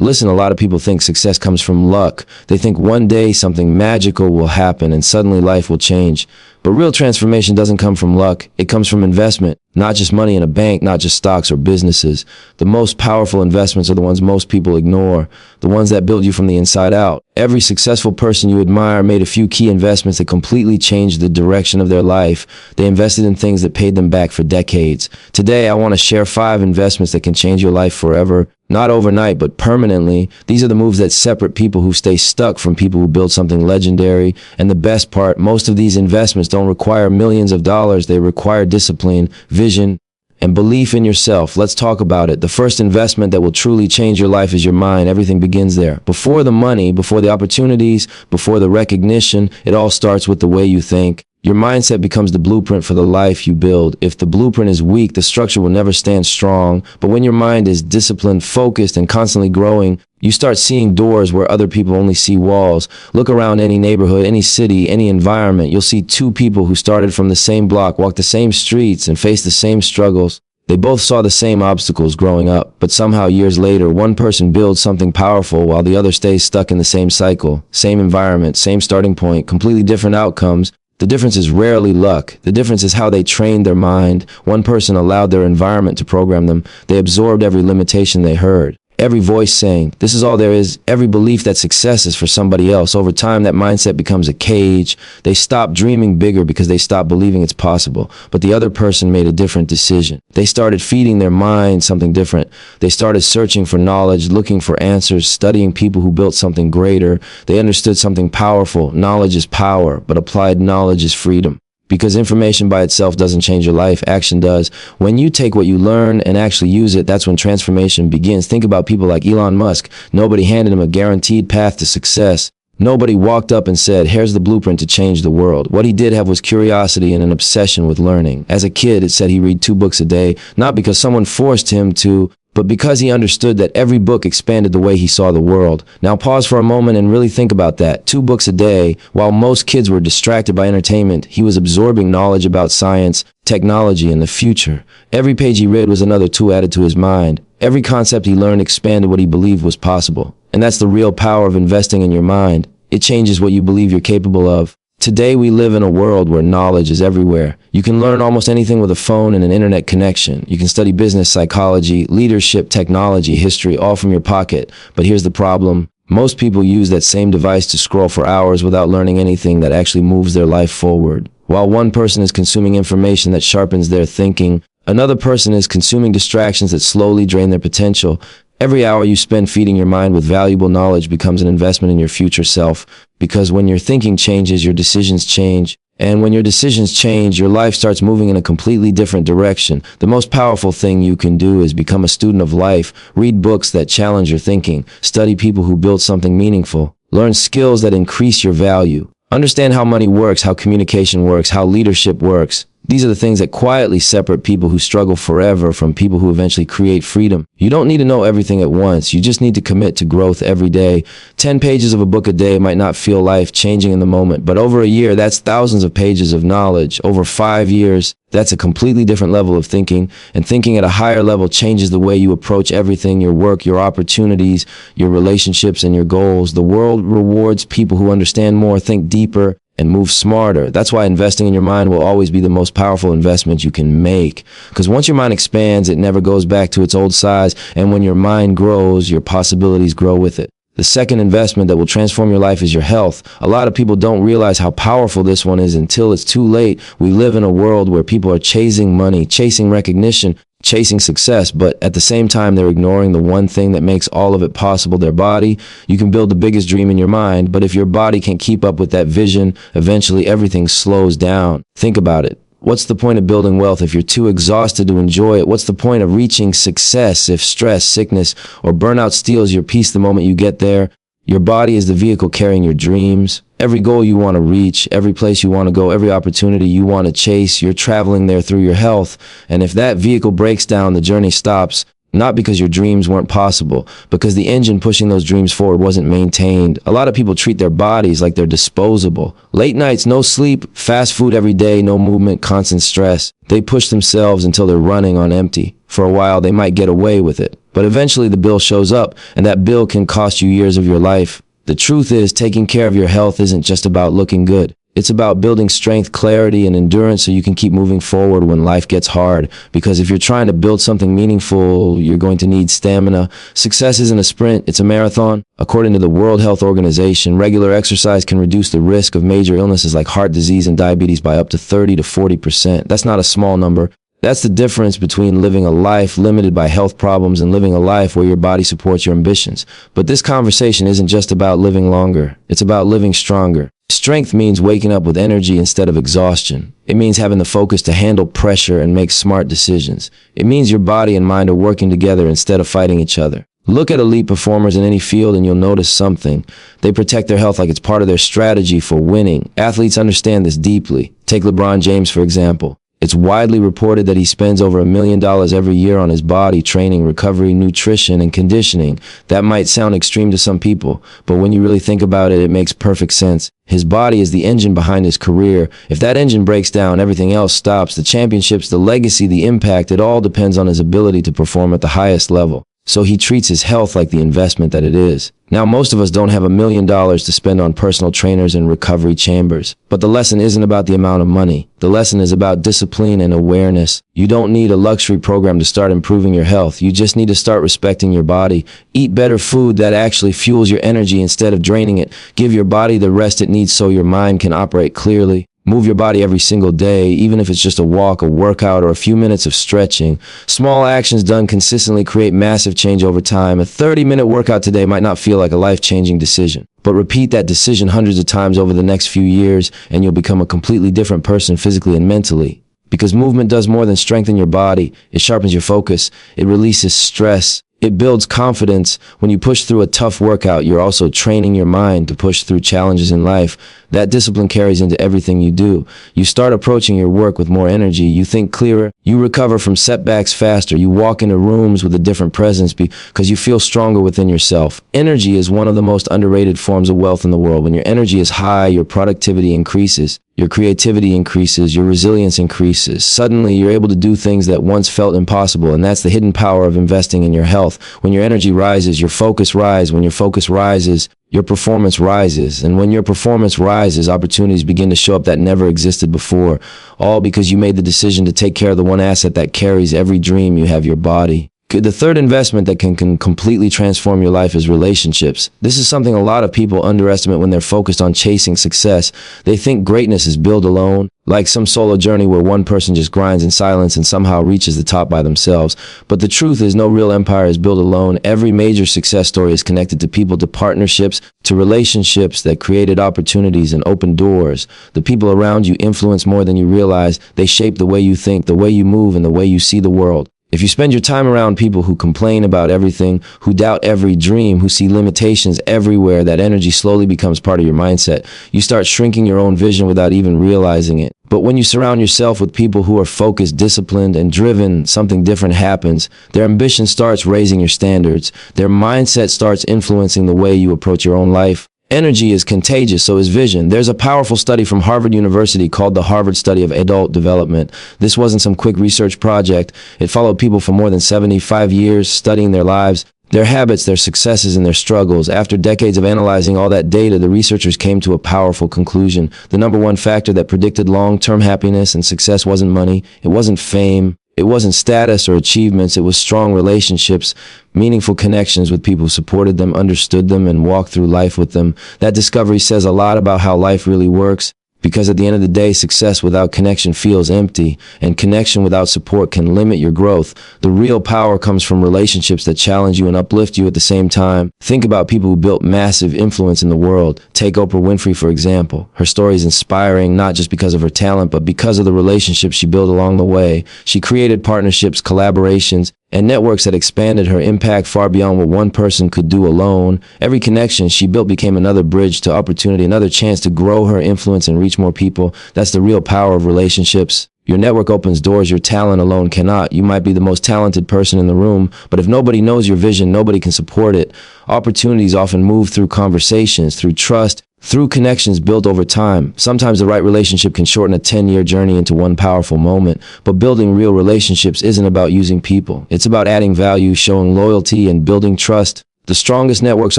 Listen, a lot of people think success comes from luck. They think one day something magical will happen and suddenly life will change. But real transformation doesn't come from luck. It comes from investment, not just money in a bank, not just stocks or businesses. The most powerful investments are the ones most people ignore, the ones that build you from the inside out. Every successful person you admire made a few key investments that completely changed the direction of their life. They invested in things that paid them back for decades. Today, I want to share 5 investments that can change your life forever. Not overnight, but permanently. These are the moves that separate people who stay stuck from people who build something legendary. And the best part, most of these investments don't require millions of dollars. They require discipline, vision, and belief in yourself. Let's talk about it. The first investment that will truly change your life is your mind. Everything begins there. Before the money, before the opportunities, before the recognition, it all starts with the way you think. Your mindset becomes the blueprint for the life you build. If the blueprint is weak, the structure will never stand strong. But when your mind is disciplined, focused, and constantly growing, you start seeing doors where other people only see walls. Look around any neighborhood, any city, any environment. You'll see 2 people who started from the same block, walked the same streets, and faced the same struggles. They both saw the same obstacles growing up, but somehow years later, one person builds something powerful while the other stays stuck in the same cycle, same environment, same starting point, completely different outcomes. The difference is rarely luck. The difference is how they trained their mind. One person allowed their environment to program them. They absorbed every limitation they heard. Every voice saying, this is all there is. Every belief that success is for somebody else. Over time, that mindset becomes a cage. They stop dreaming bigger because they stop believing it's possible. But the other person made a different decision. They started feeding their mind something different. They started searching for knowledge, looking for answers, studying people who built something greater. They understood something powerful. Knowledge is power, but applied knowledge is freedom. Because information by itself doesn't change your life, action does. When you take what you learn and actually use it, that's when transformation begins. Think about people like Elon Musk. Nobody handed him a guaranteed path to success. Nobody walked up and said, here's the blueprint to change the world. What he did have was curiosity and an obsession with learning. As a kid, it said he read 2 books a day, not because someone forced him to, but because he understood that every book expanded the way he saw the world. Now pause for a moment and really think about that. 2 books a day. While most kids were distracted by entertainment, he was absorbing knowledge about science, technology, and the future. Every page he read was another tool added to his mind. Every concept he learned expanded what he believed was possible. And that's the real power of investing in your mind. It changes what you believe you're capable of. Today, we live in a world where knowledge is everywhere. You can learn almost anything with a phone and an internet connection. You can study business, psychology, leadership, technology, history, all from your pocket. But here's the problem. Most people use that same device to scroll for hours without learning anything that actually moves their life forward. While one person is consuming information that sharpens their thinking, another person is consuming distractions that slowly drain their potential. Every hour you spend feeding your mind with valuable knowledge becomes an investment in your future self. Because when your thinking changes, your decisions change. And when your decisions change, your life starts moving in a completely different direction. The most powerful thing you can do is become a student of life. Read books that challenge your thinking. Study people who build something meaningful. Learn skills that increase your value. Understand how money works, how communication works, how leadership works. These are the things that quietly separate people who struggle forever from people who eventually create freedom. You don't need to know everything at once. You just need to commit to growth every day. 10 pages of a book a day might not feel life-changing in the moment, but over a year, that's thousands of pages of knowledge. Over 5 years, that's a completely different level of thinking. And thinking at a higher level changes the way you approach everything, your work, your opportunities, your relationships, and your goals. The world rewards people who understand more, think deeper, and move smarter. That's why investing in your mind will always be the most powerful investment you can make. Because once your mind expands, it never goes back to its old size. And when your mind grows, your possibilities grow with it. The second investment that will transform your life is your health. A lot of people don't realize how powerful this one is until it's too late. We live in a world where people are chasing money, chasing recognition, chasing success, but at the same time, they're ignoring the one thing that makes all of it possible, their body. You can build the biggest dream in your mind, but if your body can't keep up with that vision, eventually everything slows down. Think about it. What's the point of building wealth if you're too exhausted to enjoy it? What's the point of reaching success if stress, sickness, or burnout steals your peace the moment you get there? Your body is the vehicle carrying your dreams. Every goal you want to reach, every place you want to go, every opportunity you want to chase, you're traveling there through your health. And if that vehicle breaks down, the journey stops. Not because your dreams weren't possible, because the engine pushing those dreams forward wasn't maintained. A lot of people treat their bodies like they're disposable. Late nights, no sleep, fast food every day, no movement, constant stress. They push themselves until they're running on empty. For a while, they might get away with it. But eventually the bill shows up, and that bill can cost you years of your life. The truth is, taking care of your health isn't just about looking good. It's about building strength, clarity, and endurance so you can keep moving forward when life gets hard. Because if you're trying to build something meaningful, you're going to need stamina. Success isn't a sprint, it's a marathon. According to the World Health Organization, regular exercise can reduce the risk of major illnesses like heart disease and diabetes by up to 30 to 40%. That's not a small number. That's the difference between living a life limited by health problems and living a life where your body supports your ambitions. But this conversation isn't just about living longer. It's about living stronger. Strength means waking up with energy instead of exhaustion. It means having the focus to handle pressure and make smart decisions. It means your body and mind are working together instead of fighting each other. Look at elite performers in any field and you'll notice something. They protect their health like it's part of their strategy for winning. Athletes understand this deeply. Take LeBron James, for example. It's widely reported that he spends over $1 million every year on his body, training, recovery, nutrition, and conditioning. That might sound extreme to some people, but when you really think about it, it makes perfect sense. His body is the engine behind his career. If that engine breaks down, everything else stops. The championships, the legacy, the impact, it all depends on his ability to perform at the highest level. So he treats his health like the investment that it is. Now, most of us don't have $1 million to spend on personal trainers and recovery chambers. But the lesson isn't about the amount of money. The lesson is about discipline and awareness. You don't need a luxury program to start improving your health. You just need to start respecting your body. Eat better food that actually fuels your energy instead of draining it. Give your body the rest it needs so your mind can operate clearly. Move your body every single day, even if it's just a walk, a workout, or a few minutes of stretching. Small actions done consistently create massive change over time. A 30-minute workout today might not feel like a life-changing decision, but repeat that decision hundreds of times over the next few years, and you'll become a completely different person physically and mentally. Because movement does more than strengthen your body. It sharpens your focus. It releases stress. It builds confidence. When you push through a tough workout, you're also training your mind to push through challenges in life. That discipline carries into everything you do. You start approaching your work with more energy. You think clearer. You recover from setbacks faster. You walk into rooms with a different presence because you feel stronger within yourself. Energy is one of the most underrated forms of wealth in the world. When your energy is high, your productivity increases. Your creativity increases, your resilience increases. Suddenly, you're able to do things that once felt impossible, and that's the hidden power of investing in your health. When your energy rises, your focus rises. When your focus rises, your performance rises. And when your performance rises, opportunities begin to show up that never existed before. All because you made the decision to take care of the one asset that carries every dream you have, your body. The third investment that can completely transform your life is relationships. This is something a lot of people underestimate when they're focused on chasing success. They think greatness is built alone, like some solo journey where one person just grinds in silence and somehow reaches the top by themselves. But the truth is, no real empire is built alone. Every major success story is connected to people, to partnerships, to relationships that created opportunities and opened doors. The people around you influence more than you realize. They shape the way you think, the way you move, and the way you see the world. If you spend your time around people who complain about everything, who doubt every dream, who see limitations everywhere, that energy slowly becomes part of your mindset. You start shrinking your own vision without even realizing it. But when you surround yourself with people who are focused, disciplined, and driven, something different happens. Their ambition starts raising your standards. Their mindset starts influencing the way you approach your own life. Energy is contagious, so is vision. There's a powerful study from Harvard University called the Harvard Study of Adult Development. This wasn't some quick research project. It followed people for more than 75 years, studying their lives, their habits, their successes, and their struggles. After decades of analyzing all that data, the researchers came to a powerful conclusion. The number one factor that predicted long-term happiness and success wasn't money. It wasn't fame. It wasn't status or achievements. It was strong relationships, meaningful connections with people who supported them, understood them, and walked through life with them. That discovery says a lot about how life really works. Because at the end of the day, success without connection feels empty, and connection without support can limit your growth. The real power comes from relationships that challenge you and uplift you at the same time. Think about people who built massive influence in the world. Take Oprah Winfrey, for example. Her story is inspiring, not just because of her talent, but because of the relationships she built along the way. She created partnerships, collaborations, and networks that expanded her impact far beyond what one person could do alone. Every connection she built became another bridge to opportunity, another chance to grow her influence and reach more people. That's the real power of relationships. Your network opens doors your talent alone cannot. You might be the most talented person in the room, but if nobody knows your vision, nobody can support it. Opportunities often move through conversations, through trust, through connections built over time. Sometimes the right relationship can shorten a 10-year journey into one powerful moment, but building real relationships isn't about using people. It's about adding value, showing loyalty, and building trust. The strongest networks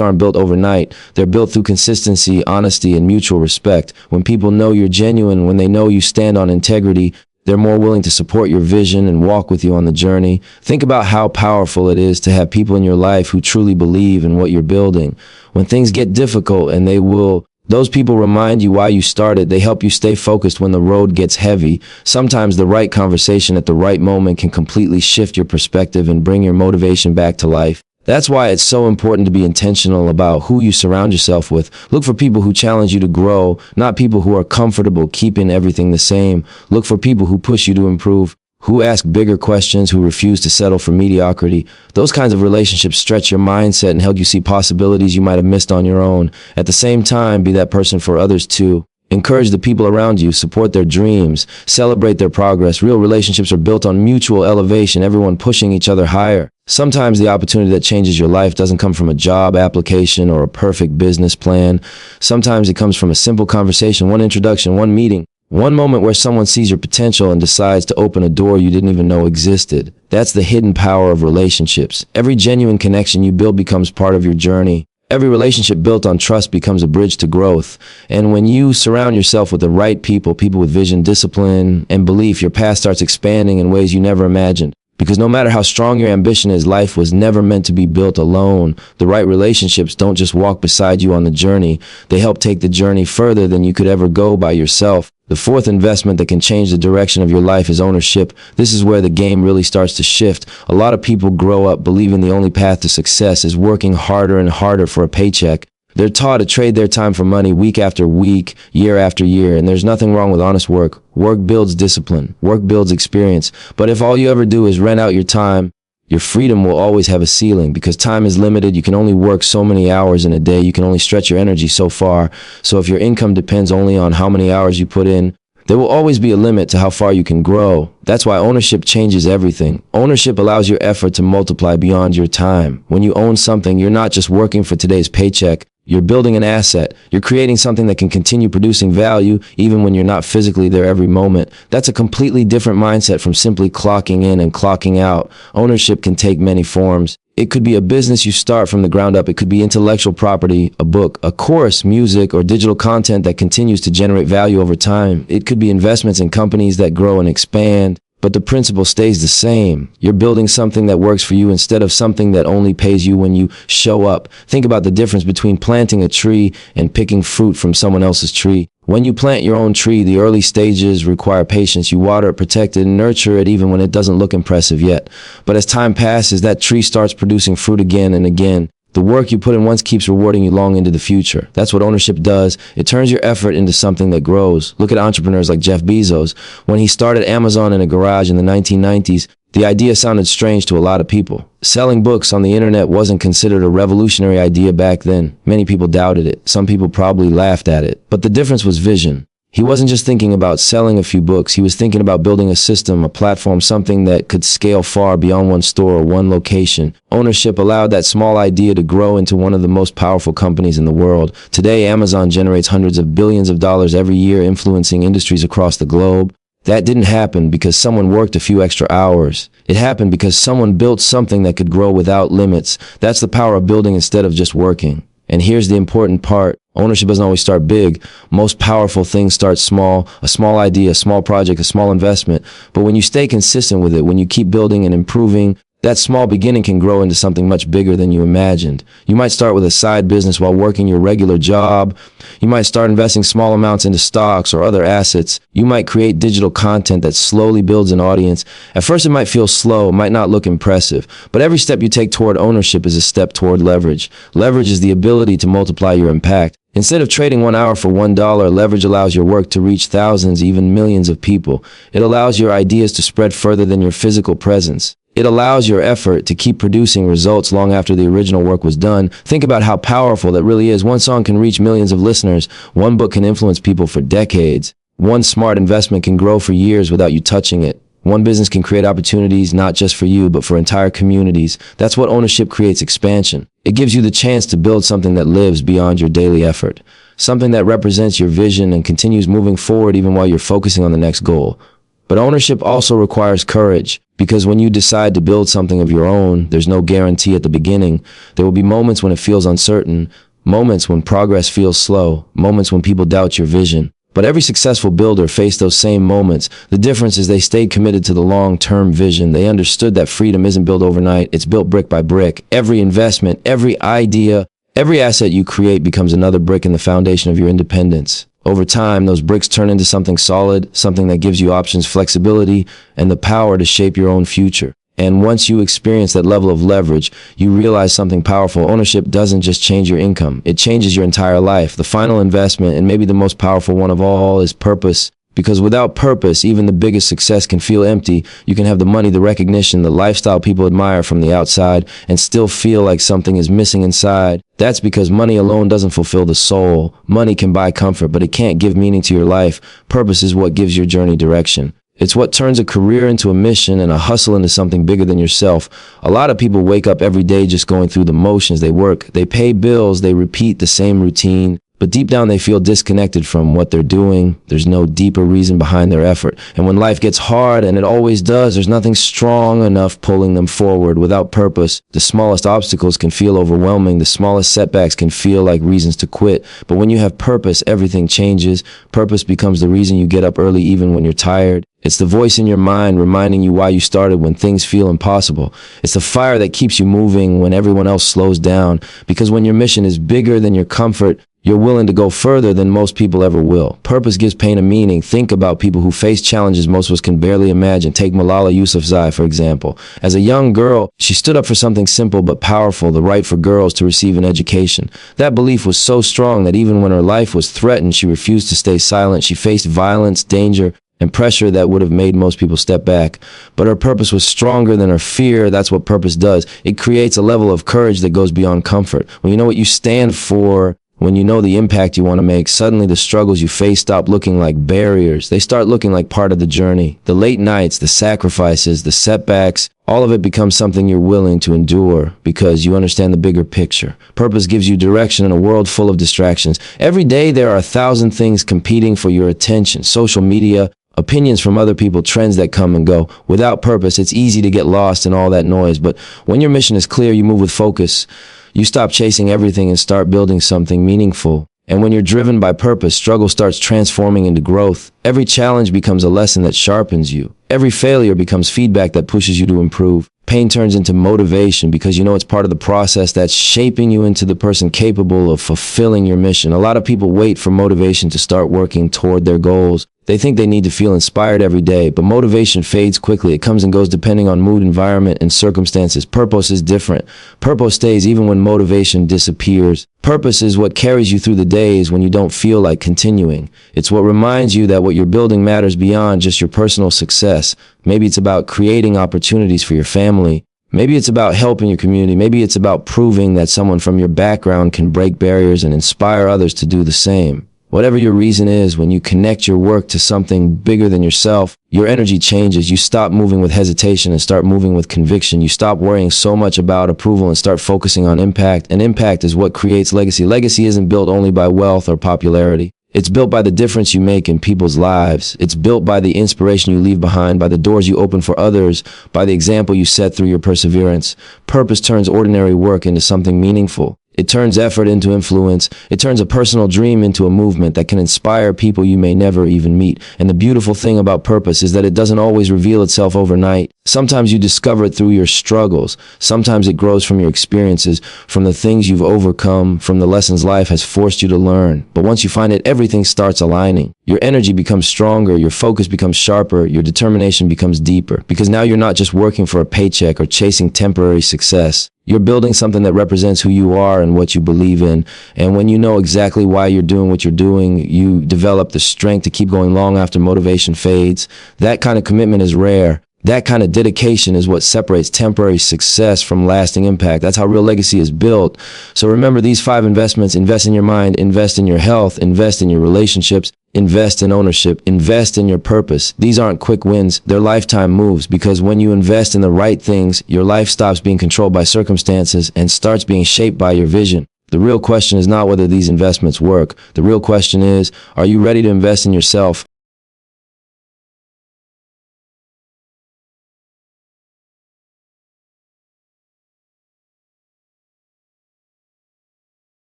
aren't built overnight. They're built through consistency, honesty, and mutual respect. When people know you're genuine, when they know you stand on integrity, they're more willing to support your vision and walk with you on the journey. Think about how powerful it is to have people in your life who truly believe in what you're building. When things get difficult, and they will, those people remind you why you started. They help you stay focused when the road gets heavy. Sometimes the right conversation at the right moment can completely shift your perspective and bring your motivation back to life. That's why it's so important to be intentional about who you surround yourself with. Look for people who challenge you to grow, not people who are comfortable keeping everything the same. Look for people who push you to improve, who ask bigger questions, who refuse to settle for mediocrity. Those kinds of relationships stretch your mindset and help you see possibilities you might have missed on your own. At the same time, be that person for others too. Encourage the people around you, support their dreams, celebrate their progress. Real relationships are built on mutual elevation, everyone pushing each other higher. Sometimes the opportunity that changes your life doesn't come from a job application or a perfect business plan. Sometimes it comes from a simple conversation, one introduction, one meeting, one moment where someone sees your potential and decides to open a door you didn't even know existed. That's the hidden power of relationships. Every genuine connection you build becomes part of your journey. Every relationship built on trust becomes a bridge to growth. And when you surround yourself with the right people, people with vision, discipline, and belief, your path starts expanding in ways you never imagined. Because no matter how strong your ambition is, life was never meant to be built alone. The right relationships don't just walk beside you on the journey. They help take the journey further than you could ever go by yourself. The fourth investment that can change the direction of your life is ownership. This is where the game really starts to shift. A lot of people grow up believing the only path to success is working harder and harder for a paycheck. They're taught to trade their time for money week after week, year after year, and there's nothing wrong with honest work. Work builds discipline. Work builds experience. But if all you ever do is rent out your time, your freedom will always have a ceiling because time is limited. You can only work so many hours in a day. You can only stretch your energy so far. So if your income depends only on how many hours you put in, there will always be a limit to how far you can grow. That's why ownership changes everything. Ownership allows your effort to multiply beyond your time. When you own something, you're not just working for today's paycheck. You're building an asset. You're creating something that can continue producing value even when you're not physically there every moment. That's a completely different mindset from simply clocking in and clocking out. Ownership can take many forms. It could be a business you start from the ground up. It could be intellectual property, a book, a course, music, or digital content that continues to generate value over time. It could be investments in companies that grow and expand. But the principle stays the same. You're building something that works for you instead of something that only pays you when you show up. Think about the difference between planting a tree and picking fruit from someone else's tree. When you plant your own tree, the early stages require patience. You water it, protect it, and nurture it even when it doesn't look impressive yet. But as time passes, that tree starts producing fruit again and again. The work you put in once keeps rewarding you long into the future. That's what ownership does. It turns your effort into something that grows. Look at entrepreneurs like Jeff Bezos. When he started Amazon in a garage in the 1990s, the idea sounded strange to a lot of people. Selling books on the internet wasn't considered a revolutionary idea back then. Many people doubted it. Some people probably laughed at it. But the difference was vision. He wasn't just thinking about selling a few books. He was thinking about building a system, a platform, something that could scale far beyond one store or one location. Ownership allowed that small idea to grow into one of the most powerful companies in the world. Today, Amazon generates hundreds of billions of dollars every year, influencing industries across the globe. That didn't happen because someone worked a few extra hours. It happened because someone built something that could grow without limits. That's the power of building instead of just working. And here's the important part. Ownership doesn't always start big. Most powerful things start small. A small idea, a small project, a small investment. But when you stay consistent with it, when you keep building and improving, that small beginning can grow into something much bigger than you imagined. You might start with a side business while working your regular job. You might start investing small amounts into stocks or other assets. You might create digital content that slowly builds an audience. At first, it might feel slow, it might not look impressive, but every step you take toward ownership is a step toward leverage. Leverage is the ability to multiply your impact. Instead of trading 1 hour for $1, leverage allows your work to reach thousands, even millions of people. It allows your ideas to spread further than your physical presence. It allows your effort to keep producing results long after the original work was done. Think about how powerful that really is. One song can reach millions of listeners. One book can influence people for decades. One smart investment can grow for years without you touching it. One business can create opportunities not just for you, but for entire communities. That's what ownership creates: expansion. It gives you the chance to build something that lives beyond your daily effort, something that represents your vision and continues moving forward even while you're focusing on the next goal. But ownership also requires courage, because when you decide to build something of your own, there's no guarantee at the beginning. There will be moments when it feels uncertain, moments when progress feels slow, moments when people doubt your vision. But every successful builder faced those same moments. The difference is they stayed committed to the long-term vision. They understood that freedom isn't built overnight, it's built brick by brick. Every investment, every idea, every asset you create becomes another brick in the foundation of your independence. Over time, those bricks turn into something solid, something that gives you options, flexibility, and the power to shape your own future. And once you experience that level of leverage, you realize something powerful. Ownership doesn't just change your income, it changes your entire life. The final investment, and maybe the most powerful one of all, is purpose. Because without purpose, even the biggest success can feel empty. You can have the money, the recognition, the lifestyle people admire from the outside, and still feel like something is missing inside. That's because money alone doesn't fulfill the soul. Money can buy comfort, but it can't give meaning to your life. Purpose is what gives your journey direction. It's what turns a career into a mission and a hustle into something bigger than yourself. A lot of people wake up every day just going through the motions. They work, they pay bills, they repeat the same routine. But deep down, they feel disconnected from what they're doing. There's no deeper reason behind their effort. And when life gets hard, and it always does, there's nothing strong enough pulling them forward. Without purpose, the smallest obstacles can feel overwhelming. The smallest setbacks can feel like reasons to quit. But when you have purpose, everything changes. Purpose becomes the reason you get up early even when you're tired. It's the voice in your mind reminding you why you started when things feel impossible. It's the fire that keeps you moving when everyone else slows down. Because when your mission is bigger than your comfort, you're willing to go further than most people ever will. Purpose gives pain a meaning. Think about people who face challenges most of us can barely imagine. Take Malala Yousafzai, for example. As a young girl, she stood up for something simple but powerful, the right for girls to receive an education. That belief was so strong that even when her life was threatened, she refused to stay silent. She faced violence, danger, and pressure that would have made most people step back. But her purpose was stronger than her fear. That's what purpose does. It creates a level of courage that goes beyond comfort. When you know what you stand for, when you know the impact you want to make, suddenly the struggles you face stop looking like barriers. They start looking like part of the journey. The late nights, the sacrifices, the setbacks, all of it becomes something you're willing to endure because you understand the bigger picture. Purpose gives you direction in a world full of distractions. Every day there are 1,000 things competing for your attention. Social media, opinions from other people, trends that come and go. Without purpose, it's easy to get lost in all that noise. But when your mission is clear, you move with focus. You stop chasing everything and start building something meaningful. And when you're driven by purpose, struggle starts transforming into growth. Every challenge becomes a lesson that sharpens you. Every failure becomes feedback that pushes you to improve. Pain turns into motivation because you know it's part of the process that's shaping you into the person capable of fulfilling your mission. A lot of people wait for motivation to start working toward their goals. They think they need to feel inspired every day, but motivation fades quickly. It comes and goes depending on mood, environment, and circumstances. Purpose is different. Purpose stays even when motivation disappears. Purpose is what carries you through the days when you don't feel like continuing. It's what reminds you that what you're building matters beyond just your personal success. Maybe it's about creating opportunities for your family. Maybe it's about helping your community. Maybe it's about proving that someone from your background can break barriers and inspire others to do the same. Whatever your reason is, when you connect your work to something bigger than yourself, your energy changes. You stop moving with hesitation and start moving with conviction. You stop worrying so much about approval and start focusing on impact. And impact is what creates legacy. Legacy isn't built only by wealth or popularity. It's built by the difference you make in people's lives. It's built by the inspiration you leave behind, by the doors you open for others, by the example you set through your perseverance. Purpose turns ordinary work into something meaningful. It turns effort into influence. It turns a personal dream into a movement that can inspire people you may never even meet. And the beautiful thing about purpose is that it doesn't always reveal itself overnight. Sometimes you discover it through your struggles. Sometimes it grows from your experiences, from the things you've overcome, from the lessons life has forced you to learn. But once you find it, everything starts aligning. Your energy becomes stronger, your focus becomes sharper, your determination becomes deeper. Because now you're not just working for a paycheck or chasing temporary success. You're building something that represents who you are and what you believe in. And when you know exactly why you're doing what you're doing, you develop the strength to keep going long after motivation fades. That kind of commitment is rare. That kind of dedication is what separates temporary success from lasting impact. That's how real legacy is built. So remember these 5 investments. Invest in your mind, invest in your health, invest in your relationships, Invest in ownership. Invest in your purpose. These aren't quick wins, they're lifetime moves, because when you invest in the right things, your life stops being controlled by circumstances and starts being shaped by your vision. The real question is not whether these investments work. The real question is, are you ready to invest in yourself?